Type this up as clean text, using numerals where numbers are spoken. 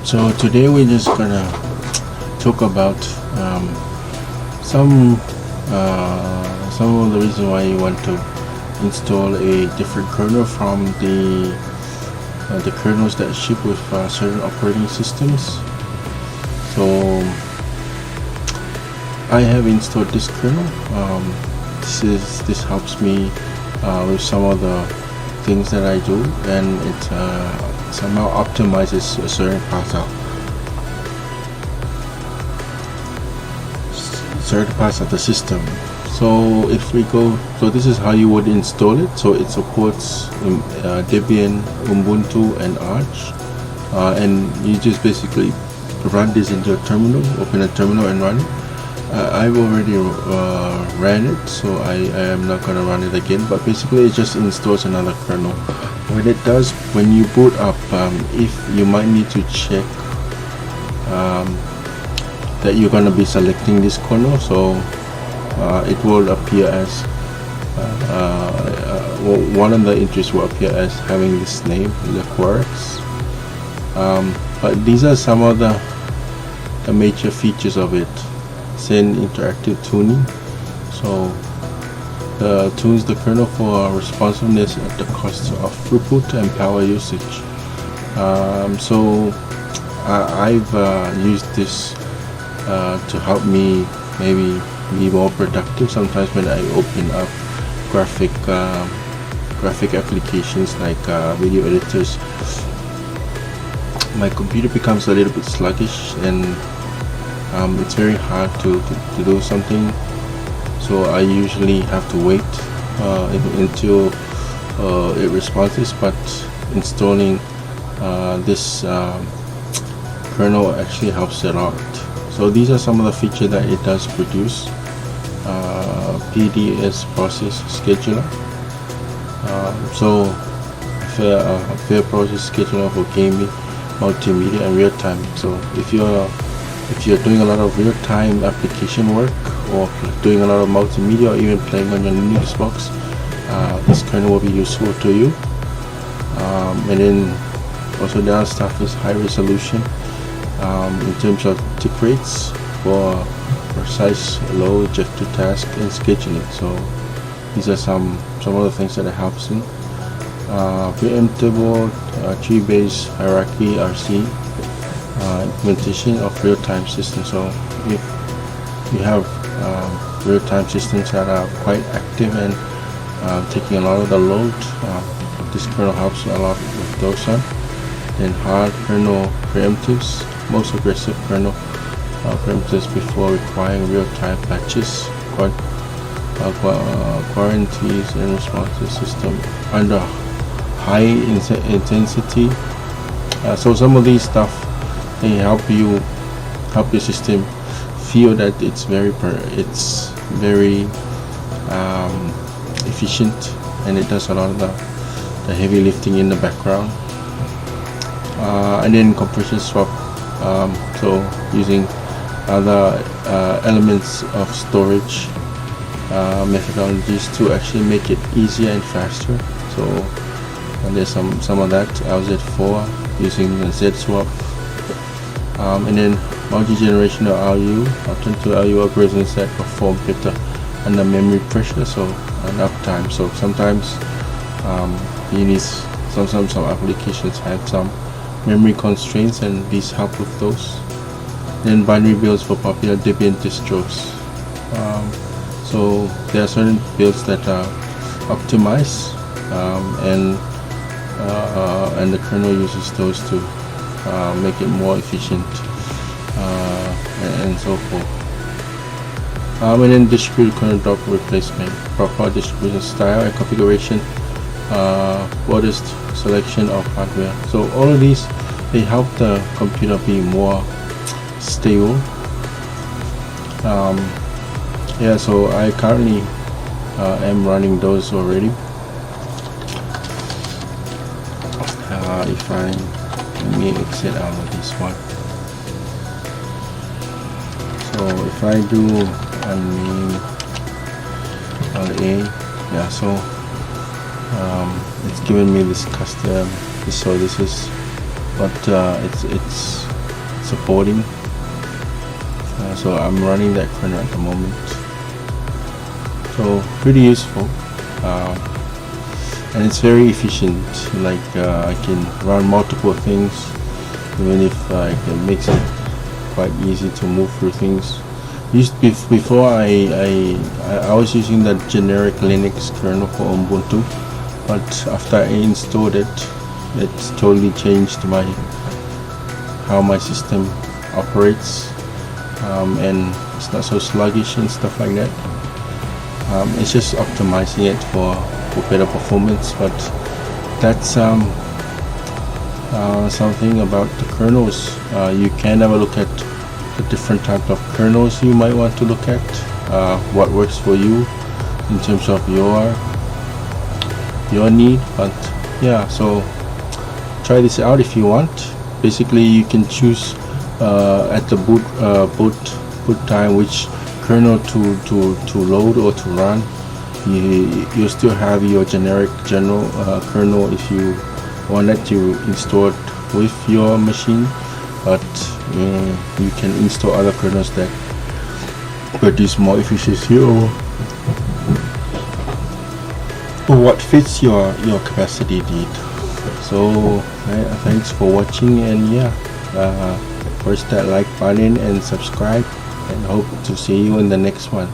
So today we're just gonna talk about some of the reasons why you want to install a different kernel from the kernels that ship with certain operating systems. So I have installed this kernel. This helps me with some of the things that I do, and it somehow optimizes a certain parts of the system. So if we go, so this is how you would install it. So it supports Debian, Ubuntu, and Arch, and you just basically run this into a terminal, open a terminal and run it. I've already ran it, so I am not going to run it again, but basically it just installs another kernel. When it does, when you boot up, if you might need to check that you're going to be selecting this kernel, so it will appear as one of the entries will appear as having this name, Liquorix. But these are some of the major features of it. Send interactive tuning, so tunes the kernel for responsiveness at the cost of throughput and power usage. So I've used this to help me maybe be more productive. Sometimes when I open up graphic applications like video editors, my computer becomes a little bit sluggish, and it's very hard to do something. So I usually have to wait until it responds. But installing this kernel actually helps a lot. So these are some of the features that it does produce. PDS process scheduler. So fair process scheduler for gaming, multimedia, and real time. So if you're doing a lot of real-time application work, or doing a lot of multimedia, or even playing on your Linux box, this kernel will be useful to you. And then also the other stuff is high resolution in terms of tick rates for precise low objective task and scheduling. So these are some of the things that it helps in. Preemptible tree-based hierarchy RC. Implementation of real-time systems. So if you have real-time systems that are quite active and taking a lot of the load, this kernel helps a lot with those. Then hard kernel preemptives, most aggressive kernel preemptives before requiring real-time patches, quarantines and responsive system under high intensity. So some of these stuff, they help your system feel that it's very efficient, and it does a lot of the heavy lifting in the background. And then compression swap, so using other elements of storage methodologies to actually make it easier and faster. So there's some of that. LZ4 using Z-swap. And then multi-generational RU, alternative RU algorithms that perform better under memory pressure, so and uptime. So sometimes you need some applications have some memory constraints, and these help with those. Then binary builds for popular Debian distros. So there are certain builds that are optimized, and the kernel uses those to make it more efficient, and so forth. And then distributed kernel drop replacement, proper distribution style and configuration, broadest selection of hardware. So all of these, they help the computer be more stable. Yeah, so I currently am running those already. If I let me exit out of this one. So if I do unmake LA, yeah, so it's given me this custom. So this is what it's supporting. So I'm running that kernel at the moment. So pretty useful, and it's very efficient. Like I can run multiple things, even if it makes it quite easy to move through things. Before I was using the generic Linux kernel for Ubuntu, but after I installed it, it's totally changed how my system operates, and it's not so sluggish and stuff like that. It's just optimizing it for better performance, but that's something about the kernels. You can have a look at the different type of kernels you might want to look at, what works for you in terms of your need. But yeah, so try this out if you want. Basically, you can choose at the boot time which kernel to load or to run. You still have your general kernel if you want it to install it with your machine, but you can install other kernels that produce more efficiency or what fits your capacity need. So thanks for watching, and yeah, press that like button and subscribe, and hope to see you in the next one.